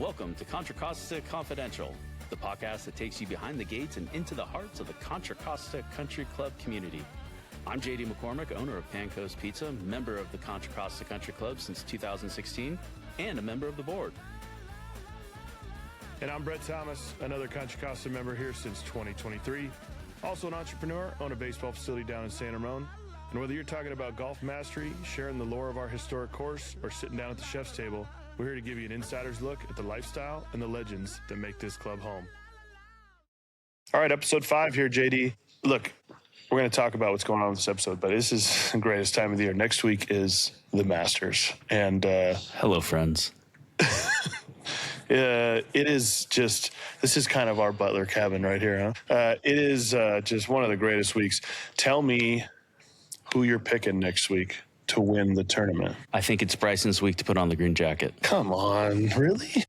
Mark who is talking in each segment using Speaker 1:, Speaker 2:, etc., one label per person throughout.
Speaker 1: Welcome to Contra Costa Confidential, the podcast that takes you behind the gates and into the hearts of the Contra Costa Country Club community. I'm JD McCormick, owner of Pan Coast Pizza, member of the Contra Costa Country Club since 2016, and a member of the board.
Speaker 2: And I'm Brett Thomas, another Contra Costa member here since 2023. Also an entrepreneur, own a baseball facility down in San Ramon. And whether you're talking about golf mastery, sharing the lore of our historic course, or sitting down at the chef's table, we're here to give you an insider's look at the lifestyle and the legends that make this club home. All right, episode 5 here, JD. Look, we're going to talk about what's going on in this episode, but this is the greatest time of the year. Next week is the Masters. And
Speaker 1: hello, friends.
Speaker 2: It is just, this is kind of our Butler cabin right here, huh? It is just one of the greatest weeks. Tell me who you're picking next week to win the tournament.
Speaker 1: I think it's Bryson's week to put on the green jacket.
Speaker 2: Come on, really?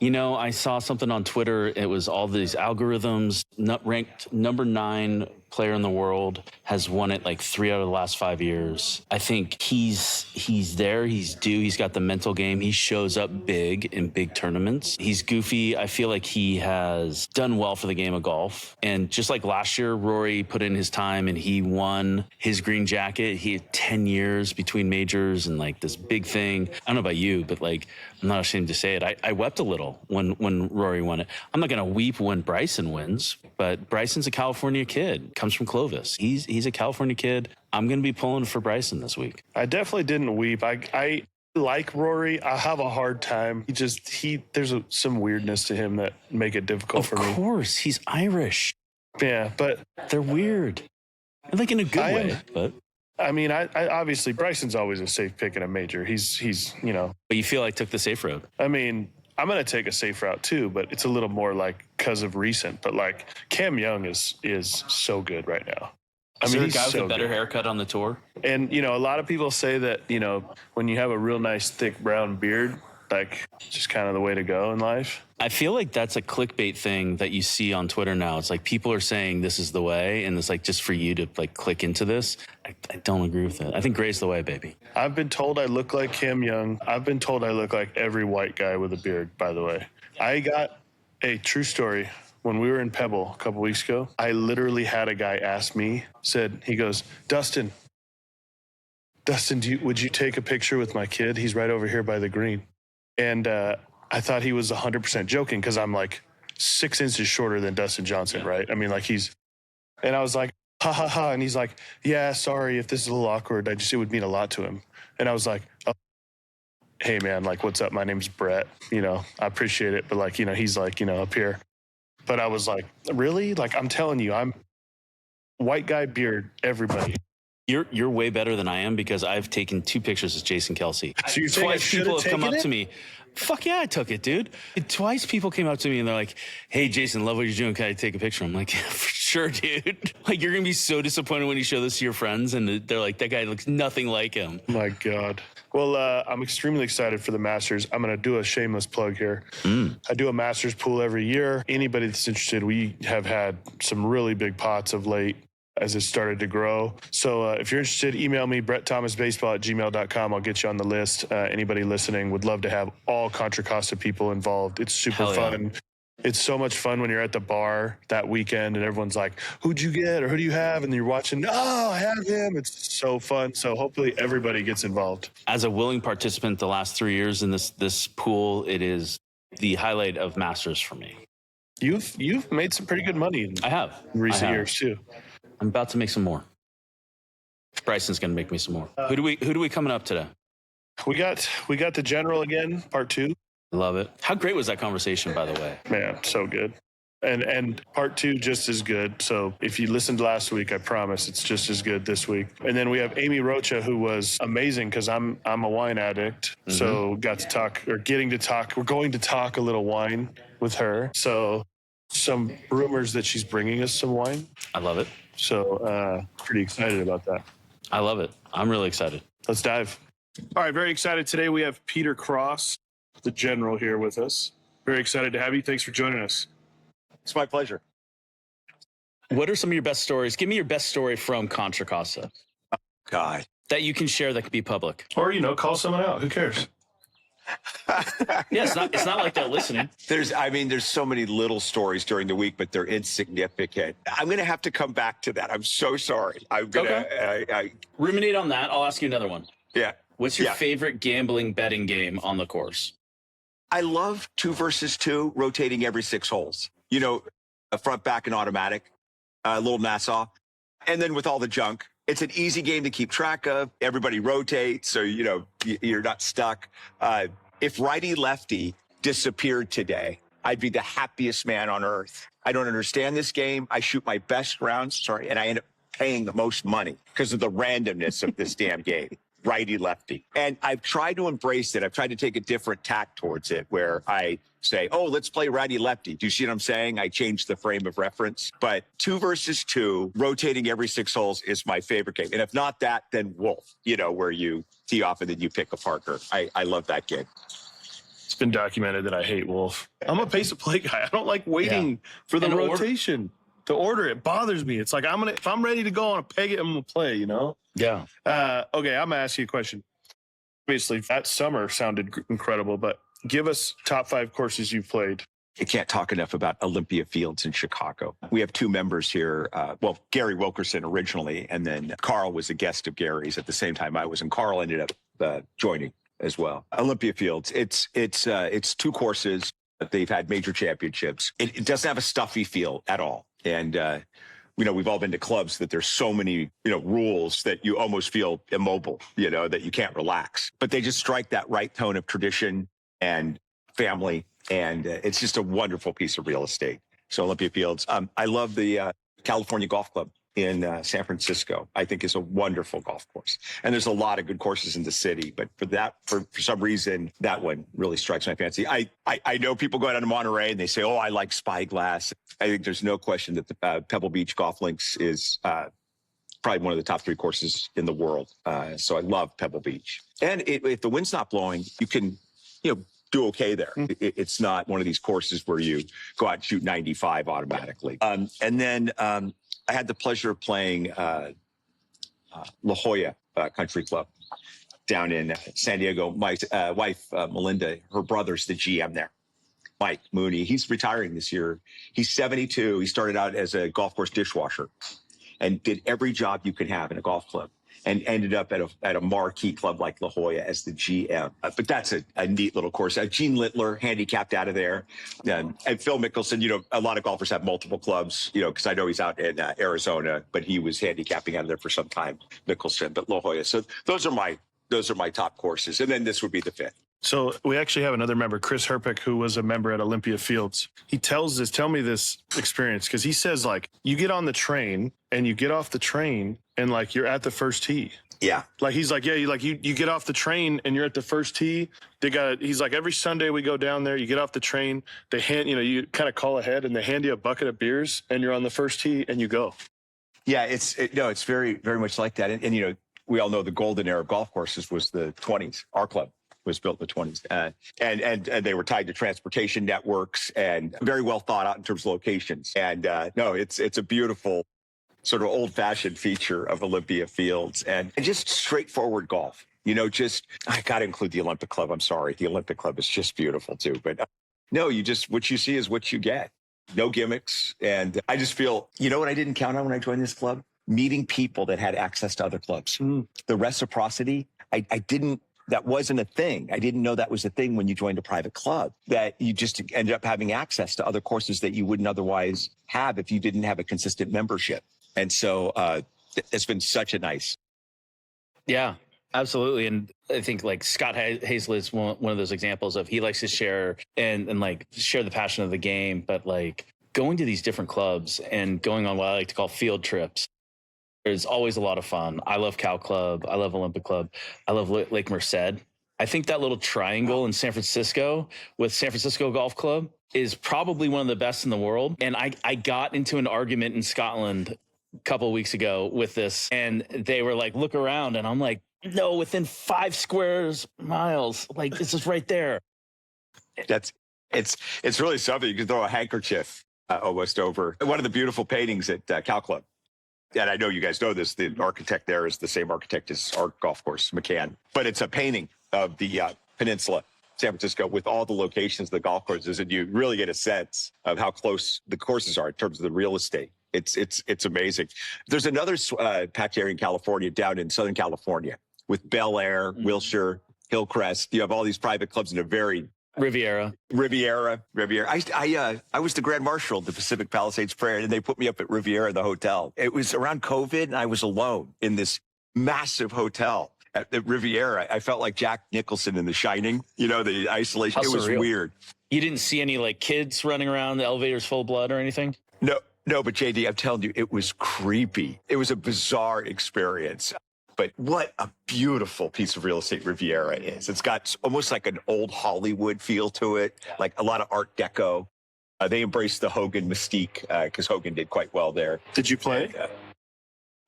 Speaker 1: You know, I saw something on Twitter. It was all these algorithms. Ranked number 9 player in the world, has won it like 3 out of the last 5 years. I think he's there. He's due. He's got the mental game. He shows up big in big tournaments. He's goofy. I feel like he has done well for the game of golf. And just like last year, Rory put in his time and he won his green jacket. He had 10 years between majors and like this big thing. I don't know about you, but like, I'm not ashamed to say it. I wept a little when Rory won it. I'm not going to weep when Bryson wins, but Bryson's a California kid. Comes from Clovis. He's a California kid. I'm going to be pulling for Bryson this week.
Speaker 2: I definitely didn't weep. I like Rory. I have a hard time. There's some weirdness to him that make it difficult for me.
Speaker 1: Of course, he's Irish.
Speaker 2: Yeah, but
Speaker 1: they're weird. Like in a good way, but.
Speaker 2: I mean, I obviously Bryson's always a safe pick in a major. He's you know.
Speaker 1: But you feel like took the safe road.
Speaker 2: I mean, I'm going to take a safe route too, but it's a little more like because of recent. But like Cam Young is so good right now. I mean,
Speaker 1: he's got
Speaker 2: so
Speaker 1: a better haircut on the tour.
Speaker 2: And you know, a lot of people say that when you have a real nice thick brown beard, like it's just kind of the way to go in life.
Speaker 1: I feel like that's a clickbait thing that you see on Twitter now. It's like people are saying this is the way, and it's like just for you to like click into this. I don't agree with it. I think gray's the way, baby.
Speaker 2: I've been told I look like Cam Young. I've been told I look like every white guy with a beard, by the way. I got a true story. When we were in Pebble a couple weeks ago, I literally had a guy ask me, he goes, Dustin, would you take a picture with my kid? He's right over here by the green. And I thought he was 100% joking because I'm like 6 inches shorter than Dustin Johnson, right? I mean, like and I was like, ha, ha, ha. And he's like, yeah, sorry if this is a little awkward. It would mean a lot to him. And I was like, oh, hey, man, like, what's up? My name's Brett. I appreciate it. But like, he's like, up here. But I was like, really? Like, I'm telling you, I'm white guy beard, everybody.
Speaker 1: You're way better than I am because I've taken 2 pictures with Jason Kelsey.
Speaker 2: So you're saying
Speaker 1: Twice people have come up to me. Fuck yeah, I took it, dude. Twice people came up to me and they're like, hey, Jason, love what you're doing. Can I take a picture? I'm like, yeah, for sure, dude. Like, you're going to be so disappointed when you show this to your friends and they're like, that guy looks nothing like him.
Speaker 2: My God. Well, I'm extremely excited for the Masters. I'm going to do a shameless plug here. I do a Masters pool every year. Anybody that's interested, we have had some really big pots of late as it started to grow. So if you're interested, email me, brettthomasbaseball@gmail.com. I'll get you on the list. Anybody listening would love to have all Contra Costa people involved. It's super fun. It's so much fun when you're at the bar that weekend and everyone's like, who'd you get or who do you have? And you're watching, oh, I have him. It's so fun. So hopefully everybody gets involved.
Speaker 1: As a willing participant the last 3 years in this pool, it is the highlight of Masters for me.
Speaker 2: You've made some pretty good money
Speaker 1: I have.
Speaker 2: In recent years too.
Speaker 1: I'm about to make some more. Bryson's going to make me some more. Who do we coming up today?
Speaker 2: We got the General again, part 2.
Speaker 1: Love it. How great was that conversation, by the way?
Speaker 2: Man, so good. And part 2 just as good. So if you listened last week, I promise it's just as good this week. And then we have Amy Rocha, who was amazing because I'm a wine addict. Mm-hmm. So we're going to talk a little wine with her. So some rumors that she's bringing us some wine.
Speaker 1: I love it.
Speaker 2: So pretty excited about that.
Speaker 1: I love it. I'm really excited.
Speaker 2: Let's dive. All right, very excited. Today we have Peter Cross, the General, here with us. Very excited to have you. Thanks for joining us.
Speaker 3: It's my pleasure.
Speaker 1: What are some of your best stories? Give me your best story from Contra Costa.
Speaker 3: God.
Speaker 1: That you can share that could be public.
Speaker 2: Or, call someone out. Who cares?
Speaker 1: Yeah, it's not like they're listening.
Speaker 3: There's so many little stories during the week, but they're insignificant. I'm going to have to come back to that. I'm so sorry. I'm going to
Speaker 1: ruminate on that. I'll ask you another one.
Speaker 3: Yeah.
Speaker 1: What's your favorite gambling betting game on the course?
Speaker 3: I love 2 versus 2, rotating every 6 holes. You know, a front, back, and automatic, a little Nassau. And then with all the junk, it's an easy game to keep track of. Everybody rotates, so, you know, you're not stuck. If righty-lefty disappeared today, I'd be the happiest man on earth. I don't understand this game. I shoot my best rounds, and I end up paying the most money because of the randomness of this damn game. Righty-lefty. And I've tried to embrace it. I've tried to take a different tack towards it where I say, oh, let's play righty-lefty. Do you see what I'm saying? I changed the frame of reference. But 2 versus 2, rotating every 6 holes is my favorite game. And if not that, then Wolf, you know, where you tee off and then you pick a partner. I love that game.
Speaker 2: It's been documented that I hate Wolf. I'm a pace of play guy. I don't like waiting for the rotation. To order it bothers me. It's like if I'm ready to go on a peg it, I'm gonna play, you know?
Speaker 1: Yeah.
Speaker 2: Okay, I'm gonna ask you a question. Obviously, that summer sounded incredible, but give us top 5 courses you've played.
Speaker 3: I can't talk enough about Olympia Fields in Chicago. We have 2 members here. Gary Wilkerson originally, and then Carl was a guest of Gary's at the same time I was, and Carl ended up joining as well. Olympia Fields, it's 2 courses. They've had major championships. It doesn't have a stuffy feel at all. And, you know, we've all been to clubs that there's so many, you know, rules that you almost feel immobile, you know, that you can't relax. But they just strike that right tone of tradition and family. And it's just a wonderful piece of real estate. So Olympia Fields. I love the California Golf Club in San Francisco. I think is a wonderful golf course. And there's a lot of good courses in the city, but for some reason, that one really strikes my fancy. I know people go down to Monterey and they say, oh, I like Spyglass. I think there's no question that the Pebble Beach Golf Links is probably one of the top 3 courses in the world. So I love Pebble Beach. And if the wind's not blowing, you can, you know, do okay there. It's not one of these courses where you go out and shoot 95 automatically. And then I had the pleasure of playing La Jolla Country Club down in San Diego. My wife, Melinda, her brother's the GM there, Mike Mooney. He's retiring this year. He's 72. He started out as a golf course dishwasher and did every job you could have in a golf club, and ended up at a marquee club like La Jolla as the GM. But that's a neat little course. Gene Littler handicapped out of there. And Phil Mickelson, you know, a lot of golfers have multiple clubs, you know, because I know he's out in Arizona, but he was handicapping out of there for some time, Mickelson, but La Jolla. So those are my top courses. And then this would be the 5th.
Speaker 2: So we actually have another member, Chris Herpick, who was a member at Olympia Fields. He tell me this experience, because he says, like, you get on the train and you get off the train and, like, you're at the first tee.
Speaker 3: Yeah.
Speaker 2: Like, he's like, yeah, you get off the train and you're at the first tee. He's like, every Sunday we go down there, you get off the train, they hand, you know, you kind of call ahead and they hand you a bucket of beers and you're on the first tee and you go. Yeah,
Speaker 3: it's very, very much like that. And, you know, we all know the golden era of golf courses was the 20s. Our club was built in the 20s. And they were tied to transportation networks and very well thought out in terms of locations. And it's a beautiful sort of old-fashioned feature of Olympia Fields and just straightforward golf. You know, I got to include the Olympic Club. I'm sorry. The Olympic Club is just beautiful too. But no, what you see is what you get. No gimmicks. And I just feel, you know what I didn't count on when I joined this club? Meeting people that had access to other clubs. The reciprocity, that wasn't a thing. I didn't know that was a thing when you joined a private club, that you just ended up having access to other courses that you wouldn't otherwise have if you didn't have a consistent membership. And so it's been such a nice.
Speaker 1: Yeah, absolutely. And I think like Scott Hazlett is one of those examples of, he likes to share and like share the passion of the game, but like going to these different clubs and going on what I like to call field trips is always a lot of fun. I love Cal Club. I love Olympic Club. I love Lake Merced. I think that little triangle in San Francisco with San Francisco Golf Club is probably one of the best in the world. And I got into an argument in Scotland a couple of weeks ago with this, and they were like, look around. And I'm like, no, within 5 square miles, like this is right there.
Speaker 3: It's really something. You can throw a handkerchief almost over one of the beautiful paintings at Cal Club. And I know you guys know this, the architect there is the same architect as our golf course, McCann. But it's a painting of the peninsula San Francisco with all the locations of the golf courses, and you really get a sense of how close the courses are in terms of the real estate. It's amazing. There's another packed area in California, down in Southern California, with Bel Air, Wilshire, Hillcrest. You have all these private clubs in a very
Speaker 1: Riviera.
Speaker 3: I was the Grand Marshal of the Pacific Palisades Parade, and they put me up at Riviera, the hotel. It was around COVID, and I was alone in this massive hotel at the Riviera. I felt like Jack Nicholson in The Shining, the isolation.
Speaker 1: How
Speaker 3: it was
Speaker 1: surreal.
Speaker 3: weird.
Speaker 1: You didn't see any like kids running around the elevators full of blood or anything?
Speaker 3: No, but JD, I'm telling you, it was creepy. It was a bizarre experience. But what a beautiful piece of real estate Riviera is. It's got almost like an old Hollywood feel to it, like a lot of Art Deco. They embraced the Hogan mystique because Hogan did quite well there.
Speaker 2: Did you play?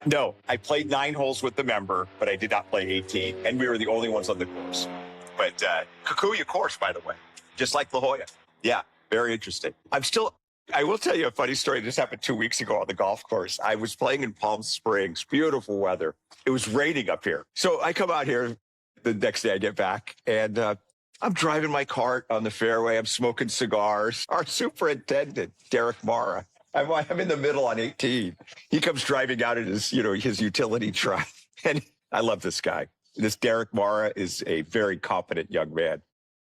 Speaker 3: No, I played 9 holes with the member, but I did not play 18. And we were the only ones on the course. But Kikuyu course, by the way, just like La Jolla. Yeah, very interesting. I will tell you a funny story. This happened 2 weeks ago on the golf course. I was playing in Palm Springs, beautiful weather. It was raining up here. So I come out here the next day, I get back, and I'm driving my cart on the fairway. I'm smoking cigars. Our superintendent, Derek Mara, I'm in the middle on 18. He comes driving out in his utility truck. And I love this guy. This Derek Mara is a very competent young man.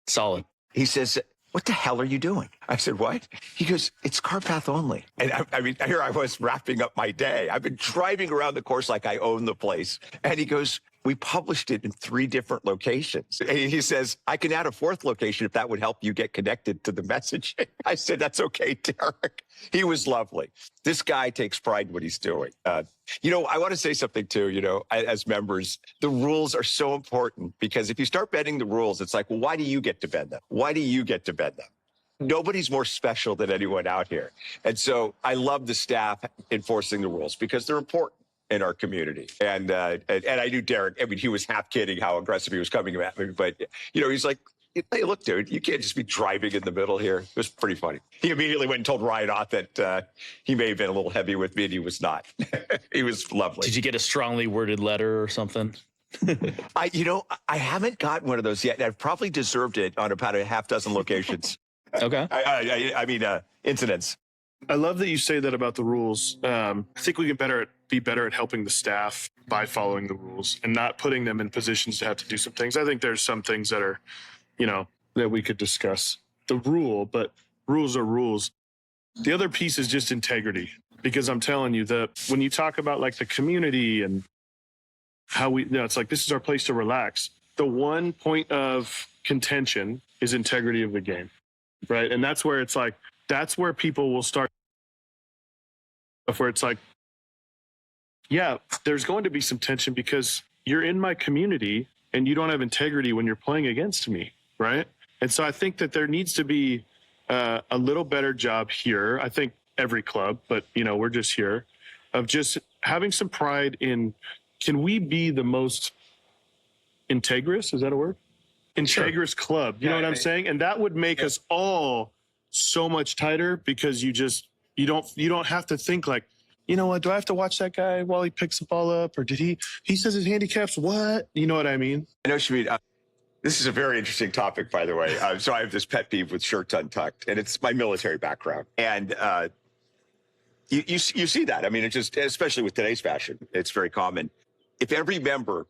Speaker 1: Solid.
Speaker 3: He says, "What the hell are you doing?" I said, "What?" He goes, "It's car path only." And I mean, here I was wrapping up my day. I've been driving around the course like I own the place. And he goes, "We published it in 3 different locations." And he says, "I can add a 4th location if that would help you get connected to the messaging." I said, "That's okay, Derek." He was lovely. This guy takes pride in what he's doing. I want to say something too, as members, the rules are so important because if you start bending the rules, it's like, well, why do you get to bend them? Why do you get to bend them? Nobody's more special than anyone out here. And so I love the staff enforcing the rules because they're important in our community. And I knew Derek, I mean, he was half kidding how aggressive he was coming at me, but, he's like, "Hey, look, dude, you can't just be driving in the middle here." It was pretty funny. He immediately went and told Ryan Ott that he may have been a little heavy with me, and he was not. He was lovely.
Speaker 1: Did you get a strongly worded letter or something?
Speaker 3: I haven't gotten one of those yet. I've probably deserved it on about a half dozen locations.
Speaker 1: Okay.
Speaker 3: I mean, incidents.
Speaker 2: I love that you say that about the rules. I think we can be better at helping the staff by following the rules and not putting them in positions to have to do some things. I think there's some things that are, that we could discuss. The rule, but rules are rules. The other piece is just integrity, because I'm telling you that when you talk about like the community and how it's like, this is our place to relax. The one point of contention is integrity of the game, right? And that's where it's like, that's where people will start, where it's like, yeah, there's going to be some tension because you're in my community and you don't have integrity when you're playing against me, right? And so I think that there needs to be a little better job here. I think every club, but we're just here, of just having some pride in, can we be the most integrous? Is that a word? Integrous club. You know what I'm saying? And that would make us all so much tighter because you don't have to think like, you know what, do I have to watch that guy while he picks the ball up? Or did he says his handicap's what? You know what I mean?
Speaker 3: I know what you mean. This is a very interesting topic, by the way. So I have this pet peeve with shirts untucked, and it's my military background. And you see that. I mean, it's just, especially with today's fashion, it's very common. If every member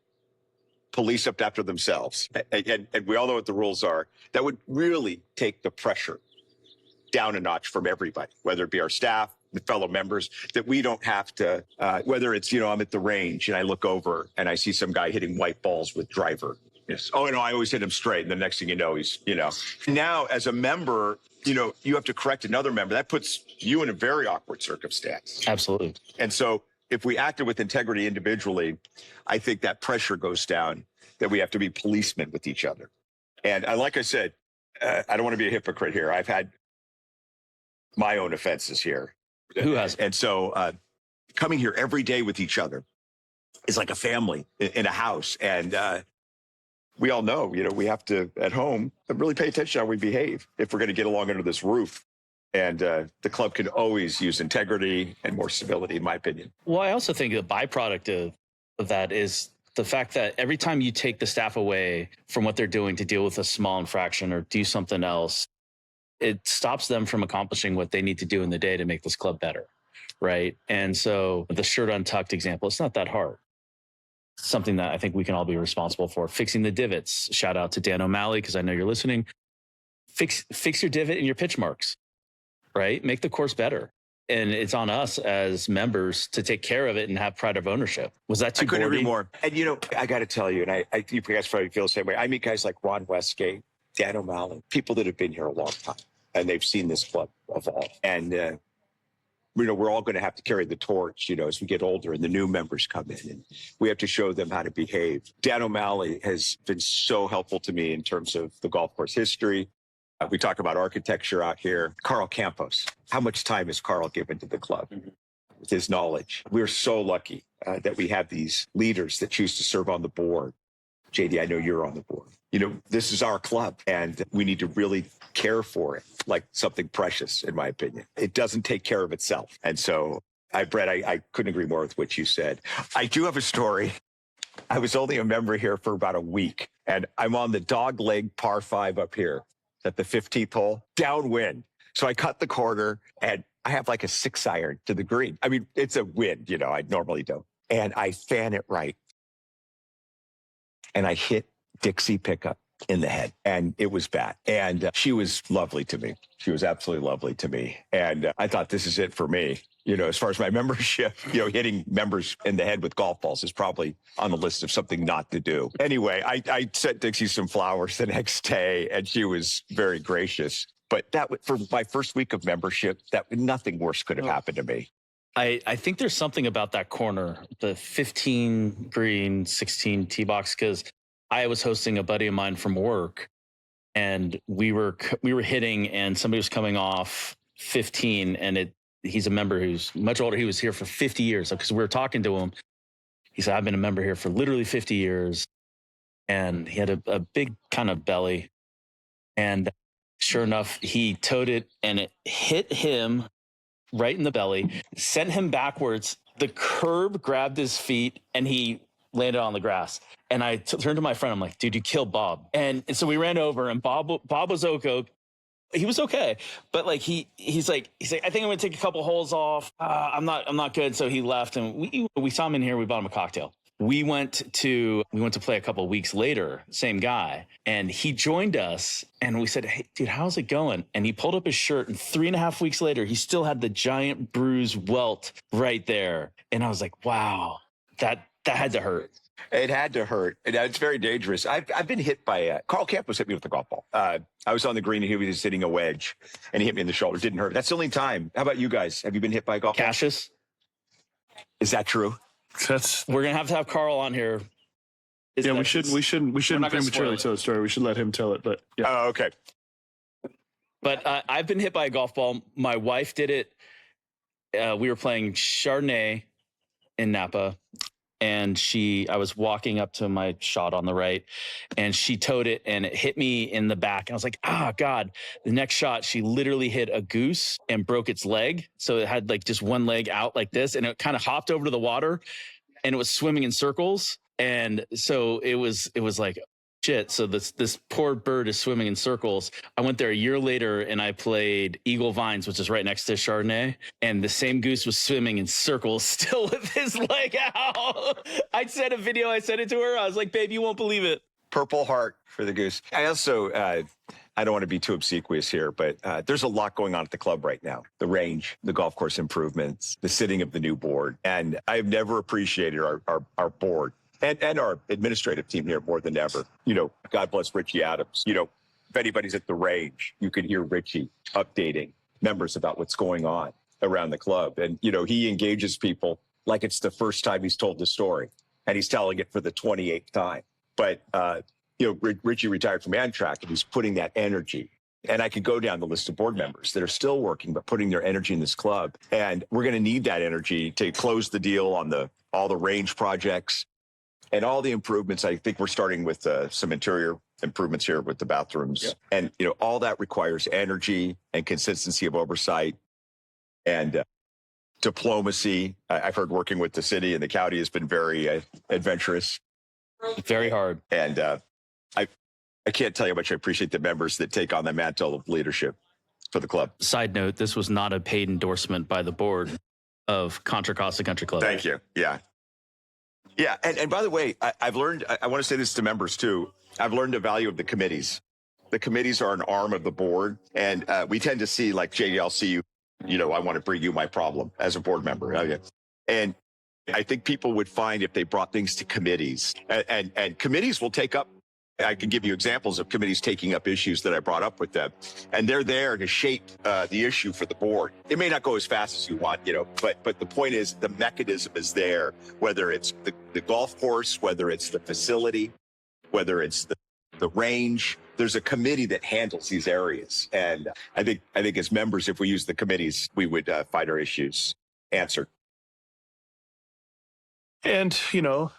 Speaker 3: police up after themselves, and we all know what the rules are, that would really take the pressure down a notch from everybody, whether it be our staff, the fellow members, that we don't have to, whether it's, I'm at the range and I look over and I see some guy hitting white balls with driver. Yes. Oh, I always hit him straight. And the next thing you know, he's, Now, as a member, you have to correct another member. That puts you in a very awkward circumstance.
Speaker 1: Absolutely.
Speaker 3: And so if we acted with integrity individually, I think that pressure goes down, that we have to be policemen with each other. And like I said, I don't want to be a hypocrite here. I've had my own offenses here.
Speaker 1: Who has?
Speaker 3: And so coming here every day with each other is like a family in a house. And we all know, we have to, at home, really pay attention to how we behave if we're going to get along under this roof. And the club can always use integrity and more civility, in my opinion.
Speaker 1: Well, I also think the byproduct of that is The fact that every time you take the staff away from what they're doing to deal with a small infraction or do something else, it stops them from accomplishing what they need to do in the day to make this club better, right? And so the shirt untucked example, it's not that hard. Something that I think we can all be responsible for. Fixing the divots. Shout out to Dan O'Malley, because I know you're listening. Fix your divot and your pitch marks, right? Make the course better. And it's on us as members to take care of it and have pride of ownership. Was that too
Speaker 3: I couldn't
Speaker 1: boring?
Speaker 3: agree more. And, you know, I got to tell you, and I you guys probably feel the same way. I meet guys like Ron Westgate, Dan O'Malley, people that have been here a long time, and they've seen this club evolve. And, you know, we're all going to have to carry the torch, you know, as we get older and the new members come in, and we have to show them how to behave. Dan O'Malley has been so helpful to me in terms of the golf course history. We talk about architecture out here. Carl Campos, how much time has Carl given to the club with his knowledge? We're so lucky that we have these leaders that choose to serve on the board. JD, I know you're on the board. You know, this is our club, and we need to really care for it like something precious, in my opinion. It doesn't take care of itself. And so, Brett, I couldn't agree more with what you said. I do have a story. I was only a member here for about a week, and I'm on the dog leg par 5 up here at the 15th hole, downwind. So I cut the corner, and I have like a 6-iron to the green. I mean, it's a wind, you know, I normally don't. And I fan it right. And I hit Dixie Pickup in the head, and it was bad. And she was lovely to me. She was absolutely lovely to me. And I thought, this is it for me. You know, as far as my membership, you know, hitting members in the head with golf balls is probably on the list of something not to do. Anyway, I sent Dixie some flowers the next day, and she was very gracious. But that, for my first week of membership, that nothing worse could have happened to me.
Speaker 1: I think there's something about that corner, the 15 green, 16 tee box, because I was hosting a buddy of mine from work, and we were hitting, and somebody was coming off 15, and he's a member who's much older. He was here for 50 years, because we were talking to him. He said, I've been a member here for literally 50 years, and he had a big kind of belly, and sure enough, he towed it, and it hit him right in the belly, sent him backwards. The curb grabbed his feet, and he landed on the grass. And I turned to my friend. I'm like, dude, you killed Bob. And so we ran over, and Bob was okay. He was okay, but like he's like, I think I'm gonna take a couple holes off. I'm not good. So he left, and we saw him in here. We bought him a cocktail. We went to play a couple of weeks later, same guy, and he joined us, and we said, hey, dude, how's it going? And he pulled up his shirt, and 3.5 weeks later, he still had the giant bruise welt right there. And I was like, wow, that had to hurt.
Speaker 3: It had to hurt. It's very dangerous. I've been hit by Carl Campos hit me with a golf ball. I was on the green, and he was hitting a wedge, and he hit me in the shoulder. It didn't hurt. That's the only time. How about you guys? Have you been hit by a golf ball?
Speaker 1: Cassius?
Speaker 3: Is that true?
Speaker 1: We're gonna have to have Carl on here.
Speaker 2: We shouldn't prematurely tell the story. We should let him tell it. But yeah.
Speaker 3: Oh, okay.
Speaker 1: But I've been hit by a golf ball. My wife did it. We were playing Chardonnay in Napa, and I was walking up to my shot on the right, and she towed it, and it hit me in the back. And I was like, God. The next shot, she literally hit a goose and broke its leg. So it had like just one leg out like this, and it kind of hopped over to the water, and it was swimming in circles. And so it was like, shit. So this poor bird is swimming in circles. I went there a year later, and I played Eagle Vines, which is right next to Chardonnay. And the same goose was swimming in circles still with his leg out. I sent a video. I sent it to her. I was like, babe, you won't believe it.
Speaker 3: Purple heart for the goose. I also, I don't want to be too obsequious here, but there's a lot going on at the club right now. The range, the golf course improvements, the sitting of the new board. And I've never appreciated our board and our administrative team here more than ever. You know, God bless Richie Adams. You know, if anybody's at the range, you could hear Richie updating members about what's going on around the club. And, you know, he engages people like it's the first time he's told the story, and he's telling it for the 28th time. But, you know, Richie retired from Amtrak, and he's putting that energy. And I could go down the list of board members that are still working, but putting their energy in this club. And we're going to need that energy to close the deal on all the range projects and all the improvements. I think we're starting with some interior improvements here with the bathrooms. Yeah. And, you know, all that requires energy and consistency of oversight and diplomacy. I've heard working with the city and the county has been very adventurous.
Speaker 1: Very hard.
Speaker 3: And I can't tell you how much I appreciate the members that take on the mantle of leadership for the club.
Speaker 1: Side note, this was not a paid endorsement by the board of Contra Costa Country Club.
Speaker 3: Thank you. Yeah. Yeah. And by the way, I've learned, I want to say this to members too. I've learned the value of the committees. The committees are an arm of the board. And we tend to see like, JD, I'll see you, I want to bring you my problem as a board member. And I think people would find if they brought things to committees and committees will take up. I can give you examples of committees taking up issues that I brought up with them, and they're there to shape the issue for the board. It may not go as fast as you want, but the point is the mechanism is there, whether it's the golf course, whether it's the facility, whether it's the range. There's a committee that handles these areas. And I think as members, if we use the committees, we would find our issues answered.
Speaker 2: And,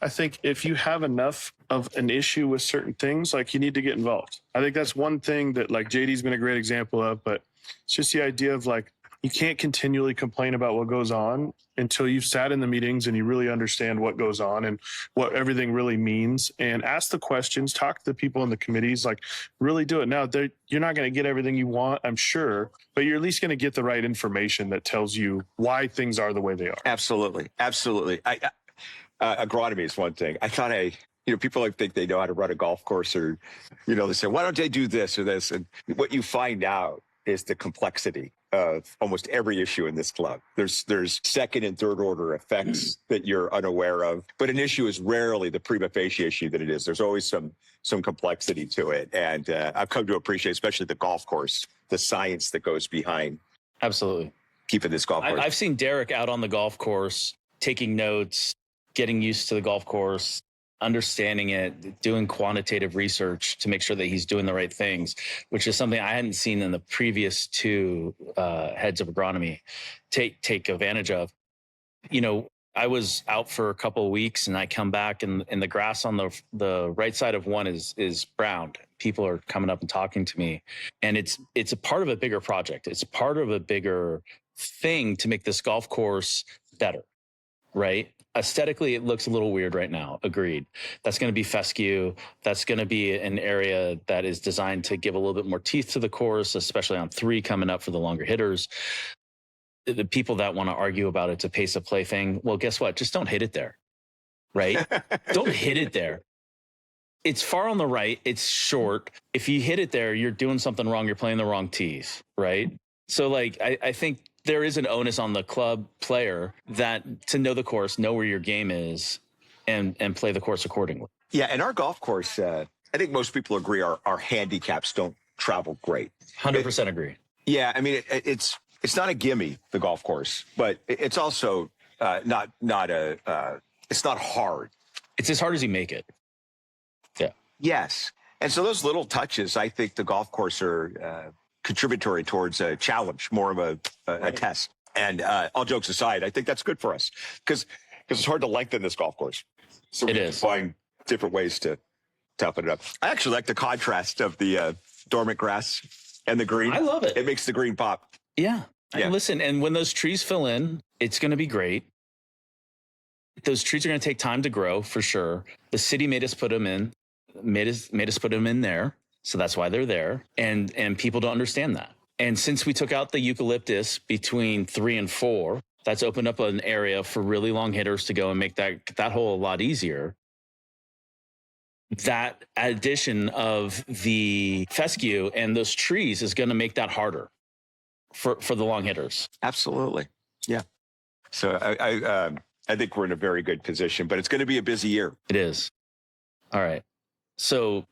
Speaker 2: I think if you have enough of an issue with certain things, like you need to get involved. I think that's one thing that like JD's been a great example of, but it's just the idea of like, you can't continually complain about what goes on until you've sat in the meetings and you really understand what goes on and what everything really means, and ask the questions, talk to the people in the committees, like really do it. Now, you're not going to get everything you want, I'm sure, but you're at least going to get the right information that tells you why things are the way they are.
Speaker 3: Absolutely. Absolutely. Agronomy is one thing. I thought people like think they know how to run a golf course, or, they say, why don't they do this or this? And what you find out is the complexity of almost every issue in this club. There's second and third order effects that you're unaware of, but an issue is rarely the prima facie issue that it is. There's always some complexity to it. And I've come to appreciate, especially the golf course, the science that goes behind.
Speaker 1: Absolutely.
Speaker 3: Keeping this golf course.
Speaker 1: I've seen Derek out on the golf course, taking notes, getting used to the golf course, understanding it, doing quantitative research to make sure that he's doing the right things, which is something I hadn't seen in the previous two heads of agronomy take advantage of. I was out for a couple of weeks and I come back and the grass on the right side of one is browned. People are coming up and talking to me, and it's a part of a bigger project. It's part of a bigger thing to make this golf course better, right? Aesthetically, it looks a little weird right now. Agreed. That's going to be fescue. That's going to be an area that is designed to give a little bit more teeth to the course, especially on 3 coming up for the longer hitters. The people that want to argue about it's a pace of play thing, well, guess what? Just don't hit it there, right? Don't hit it there. It's far on the right. It's short. If you hit it there, you're doing something wrong. You're playing the wrong tees, right? So, I think there is an onus on the club player that to know the course, know where your game is, and play the course accordingly.
Speaker 3: Yeah, and our golf course, I think most people agree our handicaps don't travel great.
Speaker 1: 100% agree.
Speaker 3: Yeah, I mean, it's not a gimme, the golf course, but it's also it's not hard.
Speaker 1: It's as hard as you make it. Yeah.
Speaker 3: Yes. And so those little touches, I think the golf course are contributory towards a challenge, more of a test. And all jokes aside, I think that's good for us because it's hard to lengthen this golf course. So we can find different ways to toughen it up. I actually like the contrast of the dormant grass and the green.
Speaker 1: I love it.
Speaker 3: It makes the green pop.
Speaker 1: Yeah. Listen, and when those trees fill in, it's going to be great. Those trees are going to take time to grow for sure. The city made us put them in, made us put them in there. So that's why they're there. And people don't understand that. And since we took out the eucalyptus between 3 and 4, that's opened up an area for really long hitters to go and make that hole a lot easier. That addition of the fescue and those trees is going to make that harder for the long hitters.
Speaker 3: Absolutely. Yeah. So I think we're in a very good position, but it's going to be a busy year.
Speaker 1: It is. All right. So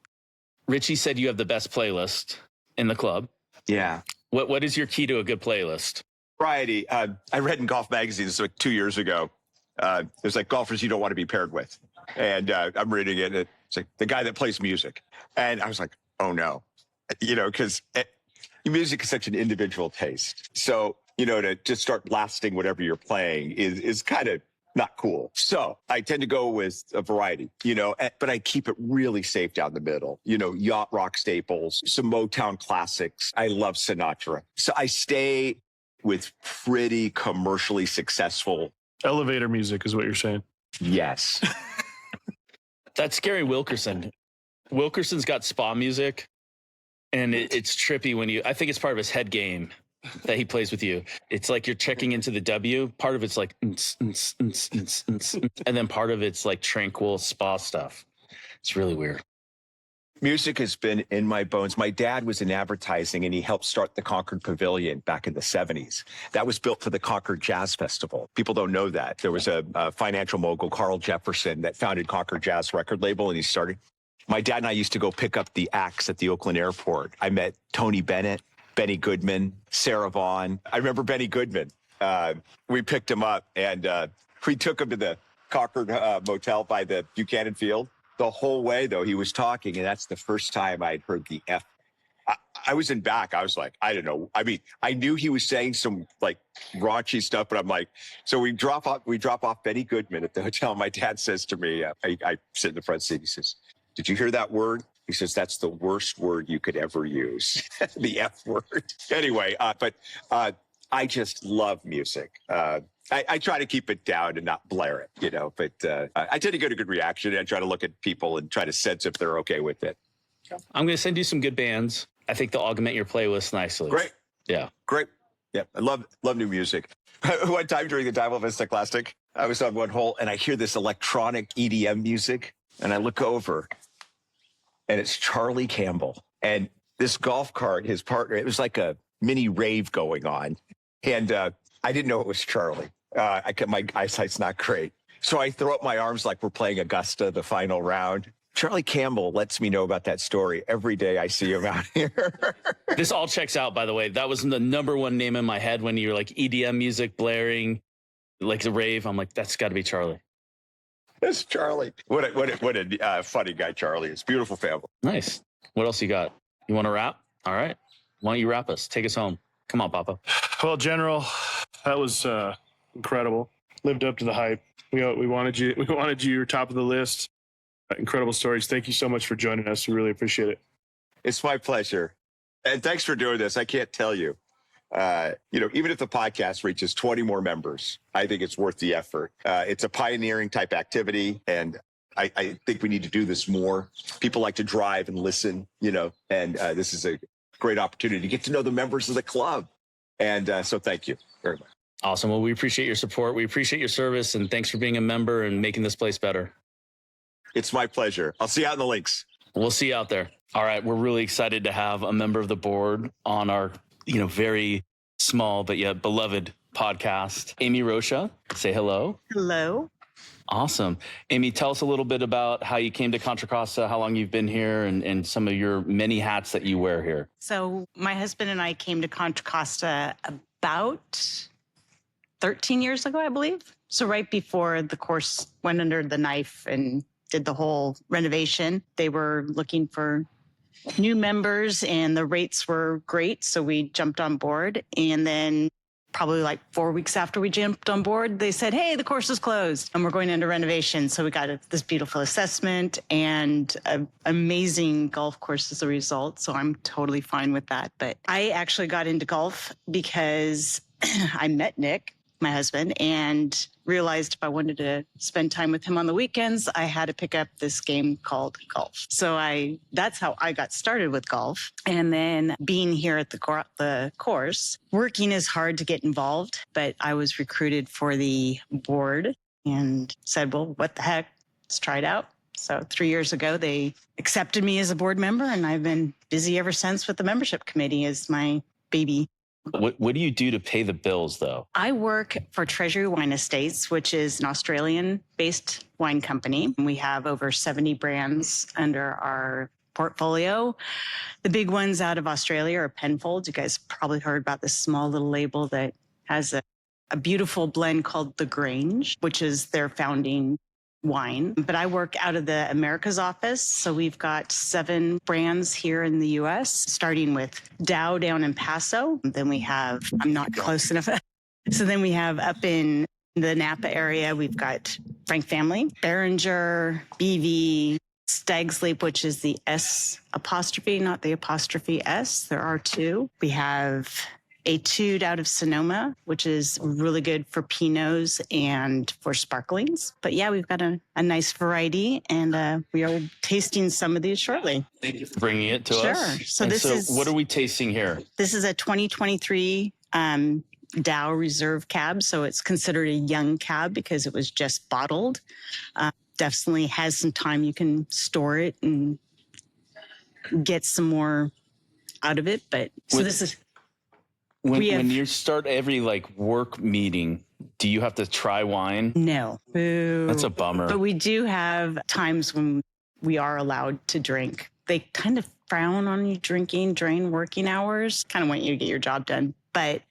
Speaker 1: Richie said you have the best playlist in the club.
Speaker 3: Yeah.
Speaker 1: What is your key to a good playlist?
Speaker 3: Variety. I read in Golf Magazine like 2 years ago. There's like golfers you don't want to be paired with. And I'm reading it. And it's like the guy that plays music. And I was like, oh no, because music is such an individual taste. So, to just start blasting whatever you're playing is kind of not cool. So I tend to go with a variety, but I keep it really safe down the middle, yacht rock staples, some Motown classics. I love Sinatra. So I stay with pretty commercially successful.
Speaker 2: Elevator music is what you're saying.
Speaker 3: Yes.
Speaker 1: That's Gary Wilkerson. Wilkerson's got spa music, and it's trippy when I think it's part of his head game that he plays with you. It's like you're checking into the W. Part of it's like, and then part of it's like tranquil spa stuff. It's really weird.
Speaker 3: Music has been in my bones. My dad was in advertising, and he helped start the Concord Pavilion back in the 70s. That was built for the Concord Jazz Festival. People don't know that. There was a financial mogul, Carl Jefferson, that founded Concord Jazz record label, and he started. My dad and I used to go pick up the acts at the Oakland airport. I met Tony Bennett, Benny Goodman, Sarah Vaughan. I remember Benny Goodman. We picked him up, and we took him to the Concord Motel by the Buchanan Field. The whole way, though, he was talking, and that's the first time I'd heard the F. I was in back. I was like, I don't know. I mean, I knew he was saying some like raunchy stuff, but I'm like, so we drop off Benny Goodman at the hotel. My dad says to me, I sit in the front seat. He says, "Did you hear that word?" He says, "That's the worst word you could ever use." The F word. Anyway, but I just love music. I try to keep it down and not blare it, you know, but I tend to get a good reaction. I try to look at people and try to sense if they're okay with it.
Speaker 1: I'm going to send you some good bands. I think they'll augment your playlist nicely.
Speaker 3: Great.
Speaker 1: Yeah.
Speaker 3: Great. Yeah. I love new music. One time during the Dival Vista Classic, I was on one hole and I hear this electronic EDM music and I look over and it's Charlie Campbell. And this golf cart, his partner, it was like a mini rave going on. And I didn't know it was Charlie. My eyesight's not great. So I throw up my arms like we're playing Augusta, the final round. Charlie Campbell lets me know about that story every day I see him out here.
Speaker 1: This all checks out, by the way. That was the number one name in my head when you're like EDM music blaring, like the rave. I'm like, that's got to be Charlie.
Speaker 3: That's Charlie. What a funny guy Charlie is. Beautiful family.
Speaker 1: Nice. What else you got? You want to wrap? All right. Why don't you wrap us? Take us home. Come on, Papa.
Speaker 2: Well, General, that was incredible. Lived up to the hype. We wanted you. We wanted you. You're top of the list. Incredible stories. Thank you so much for joining us. We really appreciate it.
Speaker 3: It's my pleasure. And thanks for doing this. I can't tell you. Even if the podcast reaches 20 more members, I think it's worth the effort. It's a pioneering type activity, and I think we need to do this more. People like to drive and listen, and this is a great opportunity to get to know the members of the club. And so thank you very much.
Speaker 1: Awesome. Well, we appreciate your support. We appreciate your service, and thanks for being a member and making this place better.
Speaker 3: It's my pleasure. I'll see you out in the links.
Speaker 1: We'll see you out there. All right. We're really excited to have a member of the board on our, very small but yet beloved podcast. Amy Roshca, say hello.
Speaker 4: Hello.
Speaker 1: Awesome. Amy, tell us a little bit about how you came to Contra Costa, how long you've been here, and some of your many hats that you wear here.
Speaker 4: So my husband and I came to Contra Costa about 13 years ago, I believe. So right before the course went under the knife and did the whole renovation, they were looking for new members and the rates were great. So we jumped on board, and then probably like 4 weeks after we jumped on board, they said, hey, the course is closed and we're going into renovation. So we got this beautiful assessment and an amazing golf course as a result. So I'm totally fine with that. But I actually got into golf because I met Nick, my husband, and realized if I wanted to spend time with him on the weekends, I had to pick up this game called golf. So that's how I got started with golf. And then being here at the course, working is hard to get involved, but I was recruited for the board and said, well, what the heck, let's try it out. So 3 years ago, they accepted me as a board member, and I've been busy ever since with the membership committee as my baby.
Speaker 1: What do you do to pay the bills, though?
Speaker 4: I work for Treasury Wine Estates, which is an Australian-based wine company. We have over 70 brands under our portfolio. The big ones out of Australia are Penfolds. You guys probably heard about this small little label that has a beautiful blend called The Grange, which is their founding wine. But I work out of the Americas office. So we've got 7 brands here in the U.S., starting with Dow down in Paso. Then we have, I'm not close enough. So then we have up in the Napa area, we've got Frank Family, Behringer, BV, Stag's Leap, which is the S apostrophe, not the apostrophe S. There are 2. We have Etude out of Sonoma, which is really good for Pinots and for sparklings. But yeah, we've got a nice variety, and we are tasting some of these shortly.
Speaker 1: Thank you for bringing it to
Speaker 4: Sure.
Speaker 1: us.
Speaker 4: So
Speaker 1: And
Speaker 4: this is
Speaker 1: what are we tasting here?
Speaker 4: This is a 2023 Dow Reserve cab. So it's considered a young cab because it was just bottled. Definitely has some time. You can store it and get some more out of it. But so this is
Speaker 1: when you start every work meeting, do you have to try wine?
Speaker 4: no. Boo.
Speaker 1: That's a bummer.
Speaker 4: But we do have times when we are allowed to drink. They kind of frown on you drinking during working hours, kind of want you to get your job done. But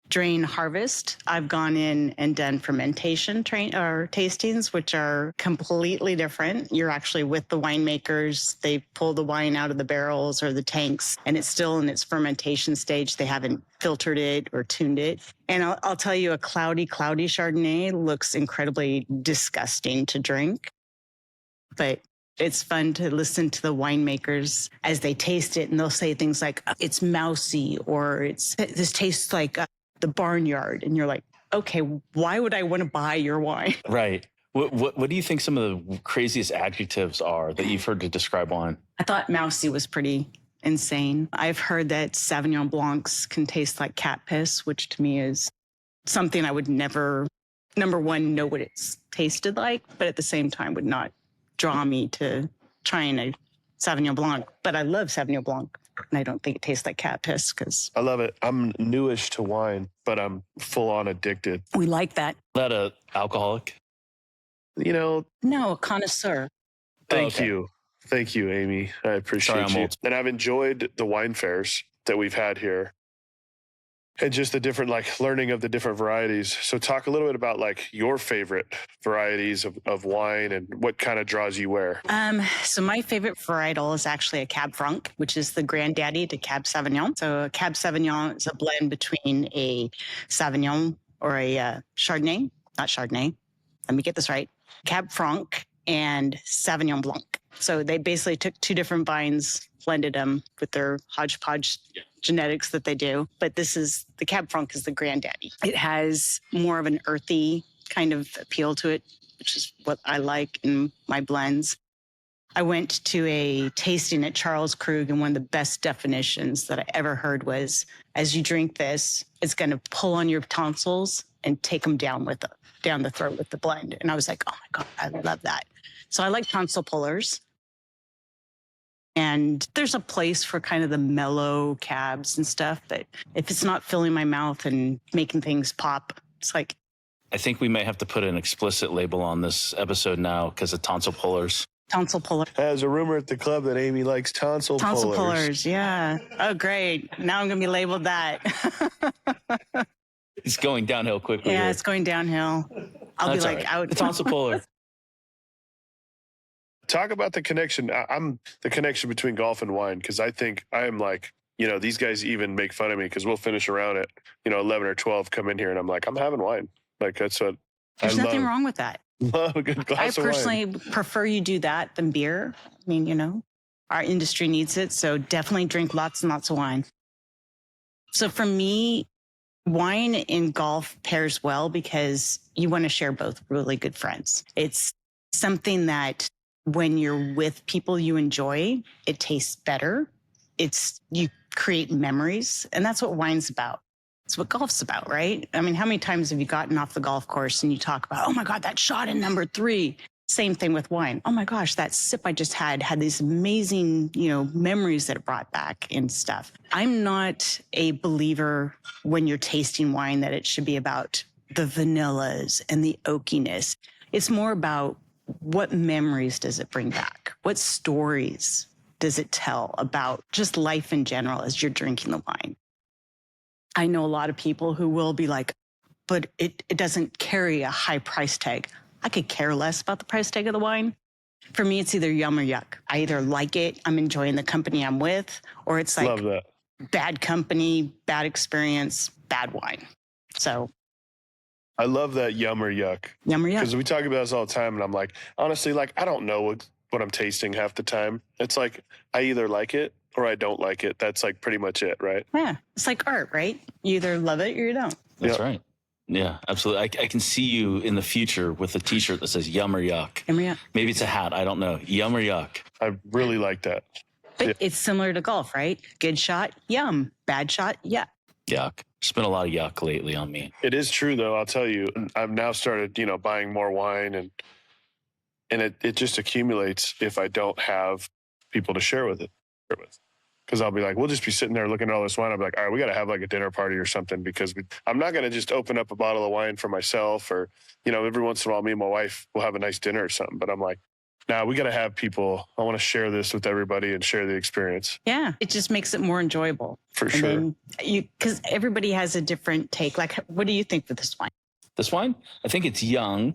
Speaker 4: during harvest, I've gone in and done fermentation tastings, which are completely different. You're actually with the winemakers. They pull the wine out of the barrels or the tanks, and it's still in its fermentation stage. They haven't filtered it or tuned it. And I'll tell you, a cloudy Chardonnay looks incredibly disgusting to drink. But it's fun to listen to the winemakers as they taste it, and they'll say things like, it's mousy, or this tastes like the barnyard. And you're like, okay, why would I want to buy your wine?
Speaker 1: Right. What do you think some of the craziest adjectives are that you've heard to describe wine?
Speaker 4: I thought mousy was pretty insane. I've heard that Sauvignon Blancs can taste like cat piss, which to me is something I would never, number one, know what it's tasted like, but at the same time would not draw me to trying a Sauvignon Blanc. But I love Sauvignon Blanc, and I don't think it tastes like cat piss because
Speaker 2: I love it. I'm newish to wine, but I'm full on addicted.
Speaker 4: we like that.
Speaker 1: Is that a alcoholic?
Speaker 2: You know,
Speaker 4: No, a connoisseur.
Speaker 2: thank
Speaker 1: Okay.
Speaker 2: you. Thank you, Amy. I appreciate
Speaker 1: Sorry, I'm
Speaker 2: you.
Speaker 1: old.
Speaker 2: And I've enjoyed the wine fairs that we've had here. And just the different, learning of the different varieties. So talk a little bit about your favorite varieties of wine and what kind of draws you where.
Speaker 4: So my favorite varietal is actually a Cab Franc, which is the granddaddy to Cab Sauvignon. So a Cab Sauvignon is a blend between a Sauvignon or a Chardonnay, not Chardonnay. Let me get this right. Cab Franc and Sauvignon Blanc. So they basically took two different vines, blended them with their hodgepodge genetics that they do. But the Cab Franc is the granddaddy. It has more of an earthy kind of appeal to it, which is what I like in my blends. I went to a tasting at Charles Krug, and one of the best definitions that I ever heard was, as you drink this, it's going to pull on your tonsils and take them down the throat with the blend. And I was like, oh my God, I love that. So I like tonsil pullers. And there's a place for kind of the mellow cabs and stuff, but if it's not filling my mouth and making things pop, it's like.
Speaker 1: I think we may have to put an explicit label on this episode now because of tonsil pullers.
Speaker 4: Tonsil puller.
Speaker 2: There's a rumor at the club that Amy likes tonsil pullers.
Speaker 4: Yeah. Oh, great. Now I'm going to be labeled that.
Speaker 1: It's going downhill quickly.
Speaker 4: Yeah,
Speaker 1: here.
Speaker 4: it's going downhill. I'll
Speaker 1: That's
Speaker 4: be
Speaker 1: all
Speaker 4: like
Speaker 1: right.
Speaker 4: out.
Speaker 1: The tonsil puller.
Speaker 2: Talk about the connection. I'm the connection between golf and wine, because I think I am these guys even make fun of me because we'll finish around at 11 or 12, come in here and I'm like, I'm having wine. That's what
Speaker 4: There's
Speaker 2: I
Speaker 4: nothing
Speaker 2: love.
Speaker 4: wrong with that.
Speaker 2: Love a good
Speaker 4: I
Speaker 2: glass of wine.
Speaker 4: personally prefer you do that than beer. I mean, our industry needs it. So definitely drink lots and lots of wine. So for me, wine in golf pairs well because you want to share both really good friends. It's something that when you're with people you enjoy, it tastes better. You create memories, and that's what wine's about. It's what golf's about, right? I mean, how many times have you gotten off the golf course and you talk about, oh my God, that shot in number 3. Same thing with wine. Oh my gosh, that sip I just had these amazing, memories that it brought back and stuff. I'm not a believer when you're tasting wine that it should be about the vanillas and the oakiness. It's more about what memories does it bring back? What stories does it tell about just life in general as you're drinking the wine? I know a lot of people who will be like, but it doesn't carry a high price tag. I could care less about the price tag of the wine. For me, it's either yum or yuck. I either like it, I'm enjoying the company I'm with, or it's like
Speaker 2: Love that.
Speaker 4: bad company, bad experience, bad wine. So
Speaker 2: I love that yum or yuck.
Speaker 4: yum or yuck.
Speaker 2: Because we talk about this all the time, and I'm like, honestly, I don't know what I'm tasting half the time. It's like I either like it or I don't like it. That's like pretty much it, right?
Speaker 4: Yeah. It's like art, right? You either love it or you don't.
Speaker 1: That's
Speaker 2: Yep.
Speaker 1: right. Yeah, absolutely. I can see you in the future with a T-shirt that says "Yum or Yuck."
Speaker 4: Yeah.
Speaker 1: Maybe it's a hat. I don't know. Yum or Yuck.
Speaker 2: I really like that.
Speaker 4: But it's similar to golf, right? Good shot, yum. Bad shot, yeah.
Speaker 1: Yuck. There's been a lot of yuck lately on me.
Speaker 2: It is true, though. I'll tell you, I've now started, buying more wine, and it just accumulates if I don't have people to share with. Because I'll be like, we'll just be sitting there looking at all this wine. I'll be like, all right, we got to have like a dinner party or something, because I'm not going to just open up a bottle of wine for myself, or, every once in a while, me and my wife will have a nice dinner or something. But I'm like, nah, we got to have people. I want to share this with everybody and share the experience.
Speaker 4: Yeah, it just makes it more enjoyable.
Speaker 2: For sure.
Speaker 4: Because everybody has a different take. Like, what do you think with this wine?
Speaker 1: This wine, I think it's young.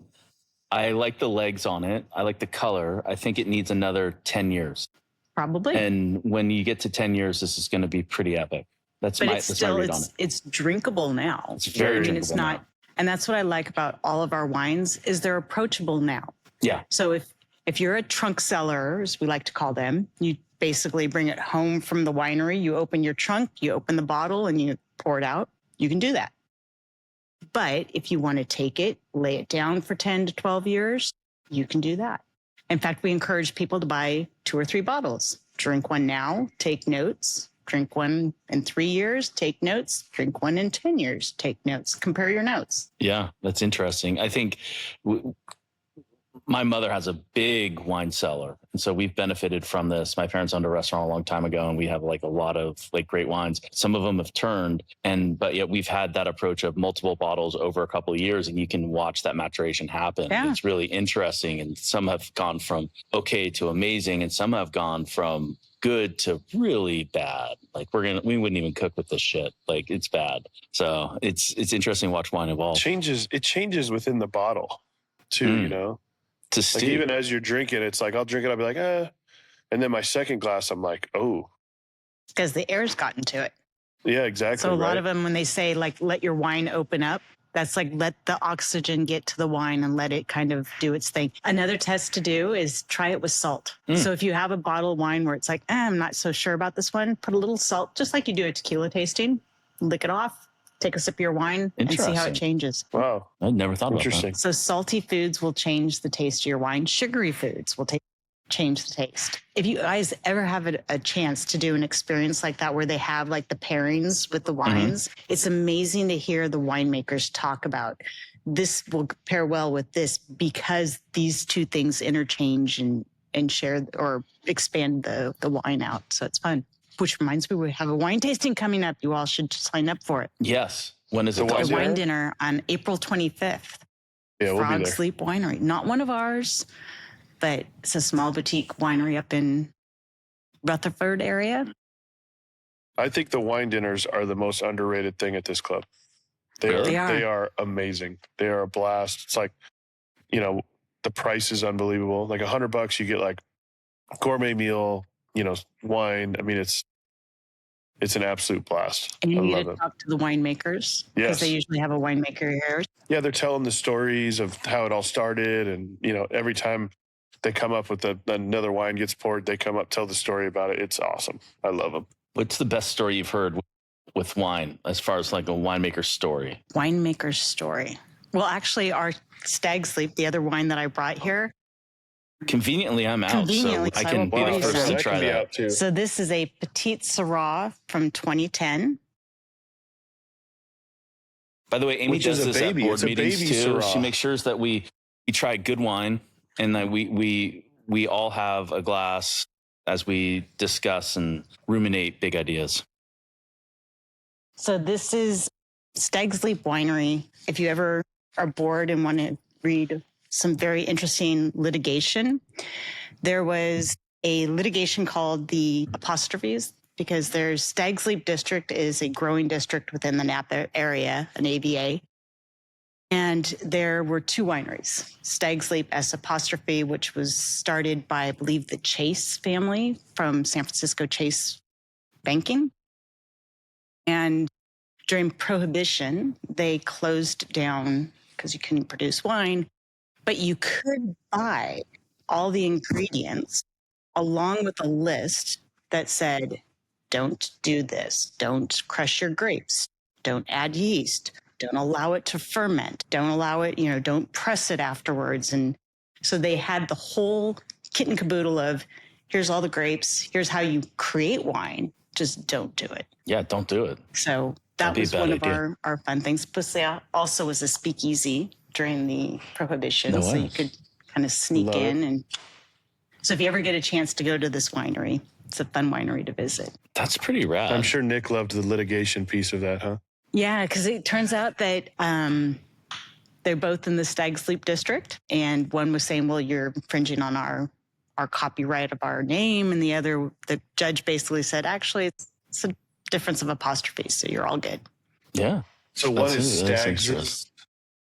Speaker 1: I like the legs on it. I like the color. I think it needs another 10 years.
Speaker 4: Probably.
Speaker 1: And when you get to 10 years, this is going to be pretty epic. That's my read on it.
Speaker 4: It's drinkable now.
Speaker 1: It's very drinkable.
Speaker 4: It's not, and that's what I like about all of our wines is they're approachable now.
Speaker 1: Yeah.
Speaker 4: So if you're a trunk seller, as we like to call them, you basically bring it home from the winery. You open your trunk, you open the bottle, and you pour it out. You can do that. But if you want to take it, lay it down for 10 to 12 years, you can do that. In fact, we encourage people to buy 2 or 3 bottles. Drink one now, take notes. Drink one in 3 years, take notes. Drink one in 10 years, take notes. Compare your notes.
Speaker 1: Yeah, that's interesting. I think my mother has a big wine cellar, and so we've benefited from this. My parents owned a restaurant a long time ago, and we have like a lot of like great wines. Some of them have turned, but yet we've had that approach of multiple bottles over a couple of years, and you can watch that maturation happen.
Speaker 4: Yeah.
Speaker 1: It's really interesting, and some have gone from okay to amazing, and some have gone from good to really bad. Like we wouldn't even cook with this shit. Like it's bad. So it's interesting to watch wine evolve.
Speaker 2: It changes within the bottle too,
Speaker 1: To
Speaker 2: Like
Speaker 1: stew.
Speaker 2: even as you're drinking, it's like I'll drink it, I'll be like, and then my second glass, I'm like, oh,
Speaker 4: Because the air's gotten to it.
Speaker 2: yeah, exactly.
Speaker 4: So a lot
Speaker 2: right?
Speaker 4: of them, when they say like, let your wine open up, that's like, let the oxygen get to the wine and let it kind of do its thing. Another test to do is try it with salt. So if you have a bottle of wine where it's like, I'm not so sure about this one, put a little salt, just like you do a tequila tasting, lick it off, take a sip of your wine and see how
Speaker 1: Interesting.
Speaker 4: it changes.
Speaker 2: Wow,
Speaker 1: I never thought about
Speaker 2: interesting.
Speaker 1: that.
Speaker 4: So salty foods will change the taste of your wine. Sugary foods will change the taste. If you guys ever have a chance to do an experience like that where they have like the pairings with the wines, it's amazing to hear the winemakers talk about this will pair well with this because these two things interchange and share or expand the wine out. So it's fun. Which reminds me, we have a wine tasting coming up. You all should sign up for it.
Speaker 1: Yes. When is it?
Speaker 2: The
Speaker 4: A
Speaker 2: wine
Speaker 4: wine
Speaker 2: dinner?
Speaker 4: dinner on April 25th.
Speaker 2: Yeah, we'll be
Speaker 4: Frog
Speaker 2: there.
Speaker 4: Sleep Winery. Not one of ours, but it's a small boutique winery up in Rutherford area.
Speaker 2: I think the wine dinners are the most underrated thing at this club.
Speaker 1: Really?
Speaker 2: They are amazing. They are a blast. It's like, the price is unbelievable. Like $100, you get like gourmet meal, wine. I mean, it's an absolute blast.
Speaker 4: And you
Speaker 2: I
Speaker 4: need
Speaker 2: love
Speaker 4: to
Speaker 2: it.
Speaker 4: talk to the winemakers because
Speaker 2: Yes.
Speaker 4: they usually have a winemaker here.
Speaker 2: Yeah, they're telling the stories of how it all started, and every time they come up with another wine gets poured, they come up tell the story about it. It's awesome. I love them.
Speaker 1: What's the best story you've heard with wine, as far as like a winemaker's story?
Speaker 4: Winemaker's story. Well, actually, our Stag's Leap, the other wine that I brought here.
Speaker 1: Conveniently, I'm out,
Speaker 4: Conveniently,
Speaker 1: so I
Speaker 4: so I
Speaker 1: can
Speaker 4: won't
Speaker 1: be the
Speaker 4: bore you
Speaker 1: first
Speaker 4: some.
Speaker 1: to
Speaker 2: that
Speaker 1: try
Speaker 2: can be
Speaker 1: that.
Speaker 2: out too.
Speaker 4: So this is a Petite Syrah from 2010.
Speaker 1: By the way, Amy
Speaker 2: Which is
Speaker 1: does
Speaker 2: a
Speaker 1: this
Speaker 2: baby.
Speaker 1: at board
Speaker 2: It's a
Speaker 1: meetings
Speaker 2: baby
Speaker 1: too.
Speaker 2: Syrah.
Speaker 1: She makes sure that we try good wine, and that we all have a glass as we discuss and ruminate big ideas.
Speaker 4: So this is Stag's Leap Winery. If you ever are bored and want to read some very interesting litigation, there was a litigation called the Apostrophes because there's Stag's Leap District is a growing district within the Napa area, an AVA. And there were 2 wineries, Stag's Leap S Apostrophe, which was started by, I believe, the Chase family from San Francisco Chase Banking. And during Prohibition, they closed down because you couldn't produce wine, but you could buy all the ingredients along with a list that said, don't do this. Don't crush your grapes. Don't add yeast. Don't allow it to ferment. Don't allow it, don't press it afterwards. And so they had the whole kit and caboodle of here's all the grapes. Here's how you create wine. Just don't do it.
Speaker 1: Yeah, don't do it.
Speaker 4: So that was one of our fun things. Plus, there also was a speakeasy during the Prohibition. So you could kind of sneak in. And so if you ever get a chance to go to this winery, it's a fun winery to visit.
Speaker 1: That's pretty rad.
Speaker 2: I'm sure Nick loved the litigation piece of that, huh?
Speaker 4: Yeah, because it turns out that they're both in the Stag's Leap district. And one was saying, well, you're infringing on our copyright of our name. And the judge basically said, actually, it's a difference of apostrophe. So you're all good.
Speaker 1: Yeah.
Speaker 2: So what is Stag's?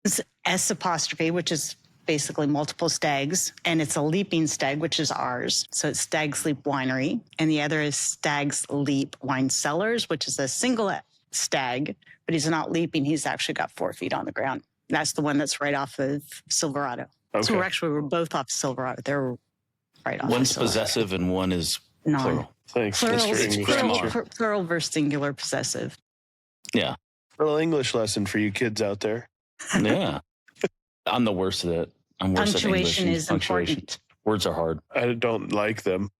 Speaker 4: It's S apostrophe, which is basically multiple stags. And it's a leaping stag, which is ours. So it's Stag's Leap Winery. And the other is Stag's Leap Wine Cellars, which is a single stag, but he's not leaping. He's actually got 4 feet on the ground. That's the one that's right off of Silverado.
Speaker 2: Okay.
Speaker 4: So we're both off Silverado. They're right off.
Speaker 1: One's possessive and one is plural.
Speaker 2: Thanks.
Speaker 4: Plural versus singular possessive.
Speaker 1: Yeah.
Speaker 2: Little English lesson for you kids out there.
Speaker 1: Yeah. I'm the worst at it. I'm worse at English.
Speaker 4: Punctuation is important.
Speaker 1: Words are hard.
Speaker 2: I don't like them.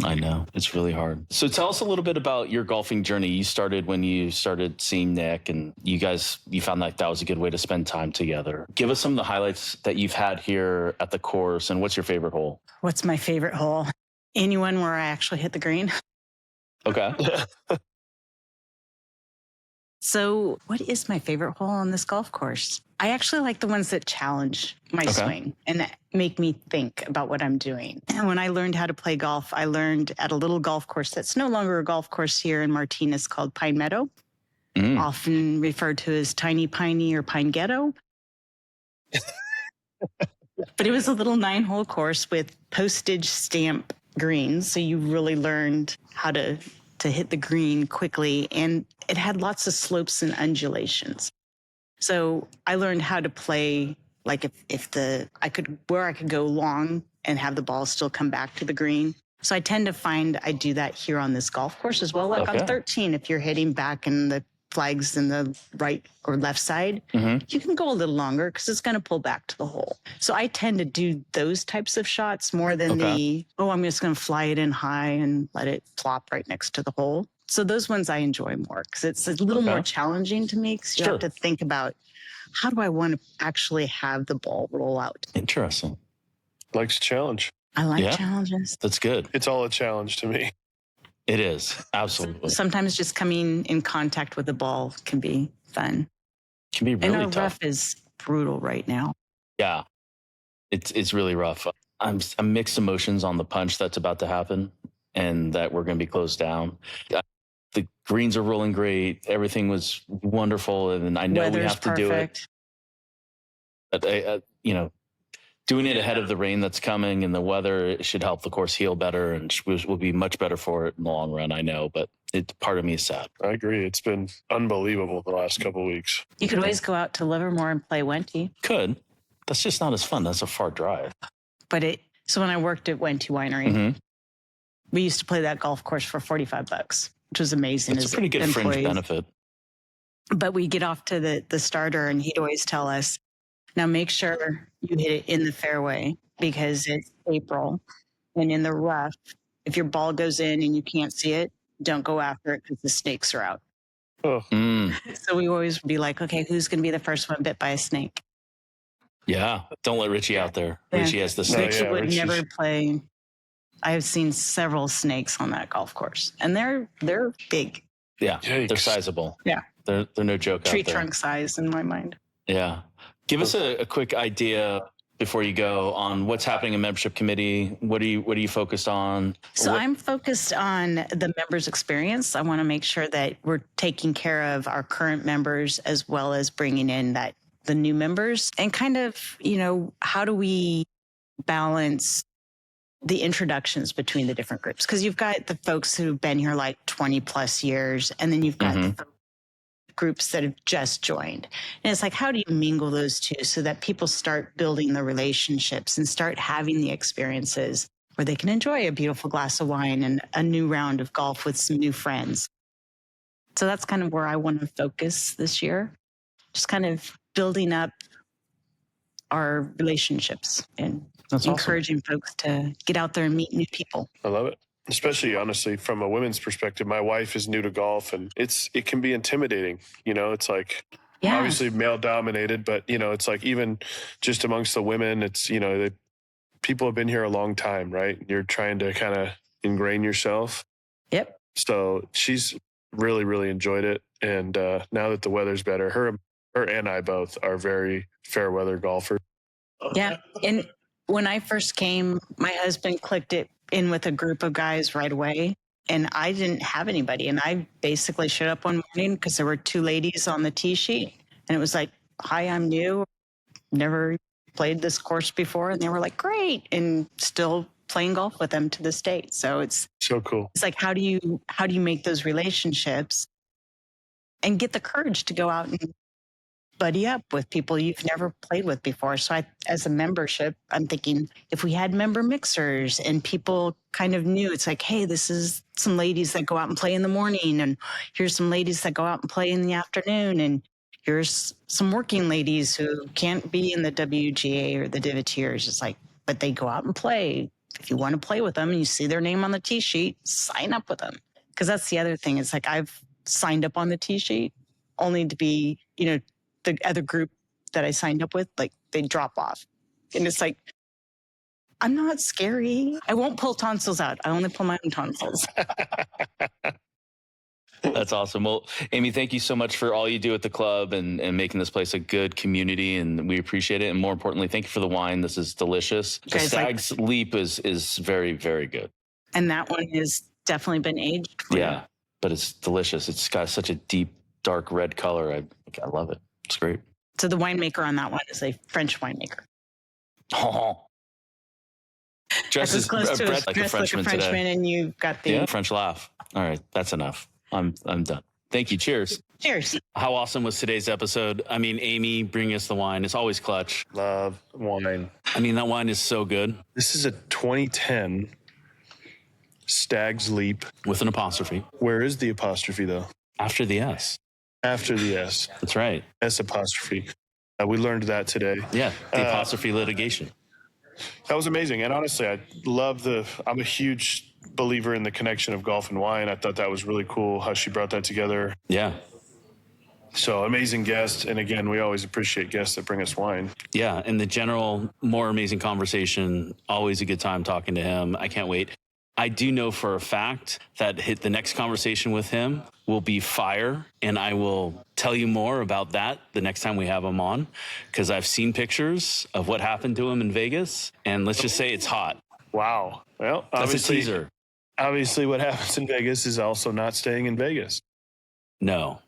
Speaker 1: I know. It's really hard. So tell us a little bit about your golfing journey. You started when you started seeing Nick, and you found like that was a good way to spend time together. Give us some of the highlights that you've had here at the course, and what's your favorite hole?
Speaker 4: What's my favorite hole? Anyone where I actually hit the green.
Speaker 1: Okay.
Speaker 4: So what is my favorite hole on this golf course? I actually like the ones that challenge my swing and that make me think about what I'm doing. And when I learned how to play golf, I learned at a little golf course that's no longer a golf course here in Martinez called Pine Meadow, often referred to as Tiny Piney or Pine Ghetto. But it was a little 9-hole course with postage stamp greens. So you really learned how to hit the green quickly. And it had lots of slopes and undulations. So I learned how to play, like I could go long and have the ball still come back to the green. So I tend to find I do that here on this golf course as well. Like on 13, if you're hitting back in the flags in the right or left side, you can go a little longer because it's going to pull back to the hole. So I tend to do those types of shots more than I'm just going to fly it in high and let it flop right next to the hole. So those ones I enjoy more because it's a little more challenging to me because you have to think about how do I want to actually have the ball roll out.
Speaker 1: Interesting.
Speaker 2: Likes a challenge.
Speaker 4: I like challenges.
Speaker 1: That's good.
Speaker 2: It's all a challenge to me.
Speaker 1: It is. Absolutely.
Speaker 4: Sometimes just coming in contact with the ball can be fun.
Speaker 1: It can be really
Speaker 4: and our
Speaker 1: tough.
Speaker 4: rough is brutal right now.
Speaker 1: Yeah. It's really rough. I'm mixed emotions on the punch that's about to happen and that we're going to be closed down. The greens are rolling great. Everything was wonderful. And I know we have to do it. But, doing it ahead of the rain that's coming and the weather, it should help the course heal better and we'll be much better for it in the long run, I know. But part of me is sad.
Speaker 2: I agree. It's been unbelievable the last couple of weeks.
Speaker 4: You could always go out to Livermore and play Wente.
Speaker 1: Could. That's just not as fun. That's a far drive.
Speaker 4: But so when I worked at Wente Winery, we used to play that golf course for $45, which was amazing.
Speaker 1: It's a pretty good fringe benefit.
Speaker 4: But we get off to the starter and he'd always tell us, now make sure you hit it in the fairway because it's April. And in the rough, if your ball goes in and you can't see it, don't go after it because the snakes are out.
Speaker 2: Oh.
Speaker 4: So we always be like, okay, who's going to be the first one bit by a snake?
Speaker 1: Yeah. Don't let Richie out there.
Speaker 4: Yeah.
Speaker 1: Richie has the snakes.
Speaker 4: Richie would never play. I have seen several snakes on that golf course and they're big.
Speaker 1: Yeah.
Speaker 2: Yikes.
Speaker 1: They're sizable.
Speaker 4: Yeah.
Speaker 1: They're no joke
Speaker 4: Tree
Speaker 1: out there.
Speaker 4: trunk size in my mind.
Speaker 1: Yeah. Give us a quick idea before you go on what's happening in membership committee. What are you focused on?
Speaker 4: So I'm focused on the members' experience. I want to make sure that we're taking care of our current members as well as bringing in the new members and kind of, how do we balance the introductions between the different groups? Because you've got the folks who've been here like 20 plus years, and then you've got the groups that have just joined. And it's like, how do you mingle those two so that people start building the relationships and start having the experiences where they can enjoy a beautiful glass of wine and a new round of golf with some new friends. So that's kind of where I want to focus this year, just kind of building up our relationships and encouraging folks to get out there and meet new people.
Speaker 2: I love it. Especially, honestly, from a women's perspective. My wife is new to golf, and it can be intimidating. It's like, obviously male dominated, but, it's like even just amongst the women, it's, people have been here a long time, right? You're trying to kind of ingrain yourself.
Speaker 4: Yep.
Speaker 2: So she's really, really enjoyed it. And now that the weather's better, her and I both are very fair weather golfers.
Speaker 4: Yeah. And when I first came, my husband clicked it in with a group of guys right away. And I didn't have anybody. And I basically showed up one morning because there were two ladies on the tee sheet. And it was like, hi, I'm new. Never played this course before. And they were like, great. And still playing golf with them to this day. So it's
Speaker 2: so cool.
Speaker 4: It's like, how do you make those relationships and get the courage to go out and buddy up with people you've never played with before? So as a membership, I'm thinking if we had member mixers and people kind of knew, it's like, hey, this is some ladies that go out and play in the morning, and here's some ladies that go out and play in the afternoon, and here's some working ladies who can't be in the WGA or the Divoteers. It's like, but they go out and play. If you want to play with them and you see their name on the tee sheet, sign up with them. Because that's the other thing. It's like I've signed up on the tee sheet only to be, the other group that I signed up with, like they drop off. And it's like, I'm not scary. I won't pull tonsils out. I only pull my own tonsils.
Speaker 1: That's awesome. Well, Amy, thank you so much for all you do at the club and making this place a good community, and we appreciate it. And more importantly, thank you for the wine. This is delicious. The Stag's Leap is very, very good.
Speaker 4: And that one has definitely been aged.
Speaker 1: Yeah, but it's delicious. It's got such a deep, dark red color. I love it. It's great.
Speaker 4: So the winemaker on that one is a French winemaker.
Speaker 1: Oh. Dresses Brett like a Frenchman today.
Speaker 4: And you've got the
Speaker 1: French laugh. All right, that's enough. I'm done. Thank you. Cheers.
Speaker 4: Cheers.
Speaker 1: How awesome was today's episode? I mean, Amy bringing us the wine. It's always clutch.
Speaker 2: Love wine.
Speaker 1: I mean, that wine is so good.
Speaker 2: This is a 2010 Stag's Leap.
Speaker 1: With an apostrophe.
Speaker 2: Where is the apostrophe, though?
Speaker 1: After the S.
Speaker 2: After the S.
Speaker 1: That's right.
Speaker 2: S apostrophe. We learned that today.
Speaker 1: Yeah, the apostrophe litigation.
Speaker 2: That was amazing. And honestly, I'm a huge believer in the connection of golf and wine. I thought that was really cool how she brought that together.
Speaker 1: Yeah.
Speaker 2: So amazing guest. And again, we always appreciate guests that bring us wine.
Speaker 1: Yeah. And the general, more amazing conversation. Always a good time talking to him. I can't wait. I do know for a fact that the next conversation with him will be fire. And I will tell you more about that the next time we have him on, because I've seen pictures of what happened to him in Vegas. And let's just say it's hot.
Speaker 2: Wow. Well,
Speaker 1: that's a teaser.
Speaker 2: Obviously, what happens in Vegas is also not staying in Vegas.
Speaker 1: No.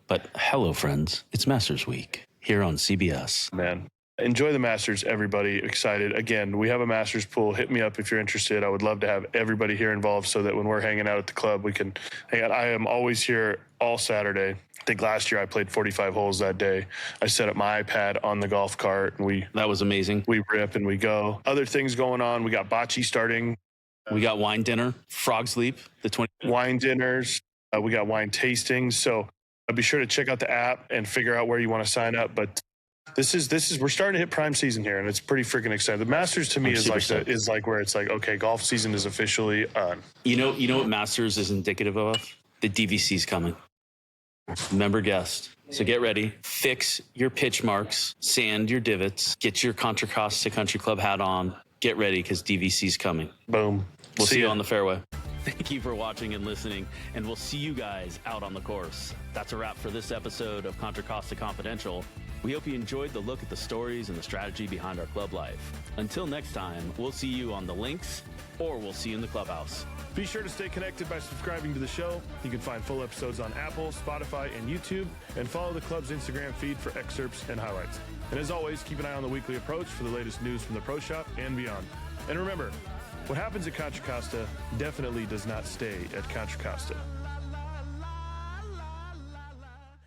Speaker 1: But hello, friends. It's Masters Week here on CBS.
Speaker 2: Man, enjoy the Masters, everybody. Excited. Again, we have a Masters pool. Hit me up if you're interested. I would love to have everybody here involved so that when we're hanging out at the club, we can hang out. I am always here all Saturday. I think last year I played 45 holes that day. I set up my iPad on the golf cart, and
Speaker 1: that was amazing.
Speaker 2: We rip and we go. Other things going on. We got bocce starting.
Speaker 1: We got wine dinner, Frog's Leap, the 20
Speaker 2: wine dinners. We got wine tastings. So be sure to check out the app and figure out where you want to sign up. But this is we're starting to hit prime season here, and it's pretty freaking exciting. The Masters to me is like where it's like, okay, golf season is officially on.
Speaker 1: You know what Masters is indicative of? The DVC's coming. Member guest. So get ready. Fix your pitch marks. Sand your divots. Get your Contra Costa Country Club hat on. Get ready, because DVC's coming.
Speaker 2: Boom.
Speaker 1: We'll see you on the fairway. Thank you for watching and listening, and we'll see you guys out on the course. That's a wrap for this episode of Contra Costa Confidential. We hope you enjoyed the look at the stories and the strategy behind our club life. Until next time, we'll see you on the links, or we'll see you in the clubhouse.
Speaker 2: Be sure to stay connected by subscribing to the show. You can find full episodes on Apple, Spotify, and YouTube, and follow the club's Instagram feed for excerpts and highlights. And as always, keep an eye on the weekly approach for the latest news from the pro shop and beyond. And remember, what happens at Contra Costa definitely does not stay at Contra Costa.